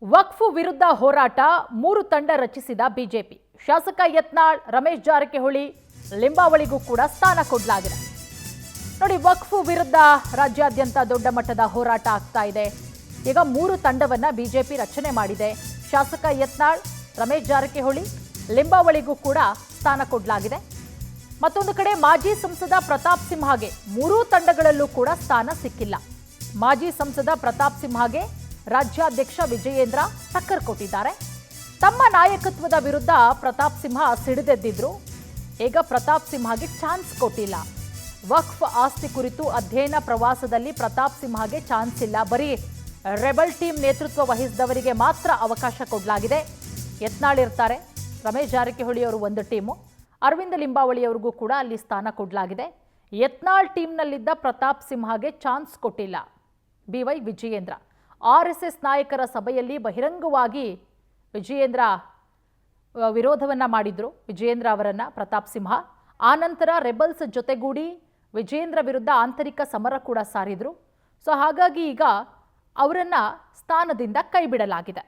ವಕ್ಫ್ ವಿರುದ್ಧ ಹೋರಾಟ 3 ತಂಡ ರಚಿಸಿದ ಬಿಜೆಪಿ. ಶಾಸಕ ಯತ್ನಾಳ್, ರಮೇಶ್ ಜಾರಕಿಹೊಳಿ, ಲಿಂಬಾವಳಿಗೂ ಕೂಡ ಸ್ಥಾನ ಕೊಡಲಾಗಿದೆ. ನೋಡಿ, ವಕ್ಫ್ ವಿರುದ್ಧ ರಾಜ್ಯಾದ್ಯಂತ ದೊಡ್ಡ ಮಟ್ಟದ ಹೋರಾಟ ಆಗ್ತಾ ಇದೆ. ಈಗ 3 ತಂಡವನ್ನ ಬಿಜೆಪಿ ರಚನೆ ಮಾಡಿದೆ. ಶಾಸಕ ಯತ್ನಾಳ್, ರಮೇಶ್ ಜಾರಕಿಹೊಳಿ, ಲಿಂಬಾವಳಿಗೂ ಕೂಡ ಸ್ಥಾನ ಕೊಡಲಾಗಿದೆ. ಮತ್ತೊಂದು ಕಡೆ ಮಾಜಿ ಸಂಸದ ಪ್ರತಾಪ್ ಸಿಂಹಗೆ 3 ತಂಡಗಳಲ್ಲೂ ಕೂಡ ಸ್ಥಾನ ಸಿಕ್ಕಿಲ್ಲ. ಮಾಜಿ ಸಂಸದ ಪ್ರತಾಪ್ ಸಿಂಹಗೆ ರಾಜ್ಯಾಧ್ಯಕ್ಷ ವಿಜಯೇಂದ್ರ ಟಕ್ಕರ್ ಕೊಟ್ಟಿದ್ದಾರೆ. ತಮ್ಮ ನಾಯಕತ್ವದ ವಿರುದ್ಧ ಪ್ರತಾಪ್ ಸಿಂಹ ಸಿಡಿದೆದ್ದಿದ್ರು. ಈಗ ಪ್ರತಾಪ್ ಸಿಂಹಗೆ ಚಾನ್ಸ್ ಕೊಟ್ಟಿಲ್ಲ. ವಕ್ಫ್ ಆಸ್ತಿ ಕುರಿತು ಅಧ್ಯಯನ ಪ್ರವಾಸದಲ್ಲಿ ಪ್ರತಾಪ್ ಸಿಂಹಗೆ ಚಾನ್ಸ್ ಇಲ್ಲ. ಬರೀ ರೆಬಲ್ ಟೀಮ್ ನೇತೃತ್ವ ವಹಿಸಿದವರಿಗೆ ಮಾತ್ರ ಅವಕಾಶ ಕೊಡಲಾಗಿದೆ. ಯತ್ನಾಳ್ ಇರ್ತಾರೆ, ರಮೇಶ್ ಜಾರಕಿಹೊಳಿ ಅವರು ಒಂದು ಟೀಮು, ಅರವಿಂದ ಲಿಂಬಾವಳಿ ಅವರಿಗೂ ಕೂಡ ಅಲ್ಲಿ ಸ್ಥಾನ ಕೊಡಲಾಗಿದೆ. ಯತ್ನಾಳ್ ಟೀಮ್ನಲ್ಲಿದ್ದ ಪ್ರತಾಪ್ ಸಿಂಹಗೆ ಚಾನ್ಸ್ ಕೊಟ್ಟಿಲ್ಲ BY ವಿಜಯೇಂದ್ರ. RSS ನಾಯಕರ ಸಭೆಯಲ್ಲಿ ಬಹಿರಂಗವಾಗಿ ವಿಜಯೇಂದ್ರ ವಿರೋಧವನ್ನ ಮಾಡಿದ್ರು, ವಿಜಯೇಂದ್ರ ಅವರನ್ನ ಪ್ರತಾಪ್ ಸಿಂಹ. ಆನಂತರ ರೆಬಲ್ಸ್ ಜೊತೆಗೂಡಿ ವಿಜಯೇಂದ್ರ ವಿರುದ್ಧ ಆಂತರಿಕ ಸಮರ ಕೂಡ ಸಾರಿದ್ರು. ಸೊ ಹಾಗಾಗಿ ಈಗ ಅವರನ್ನ ಸ್ಥಾನದಿಂದ ಕೈಬಿಡಲಾಗಿದೆ.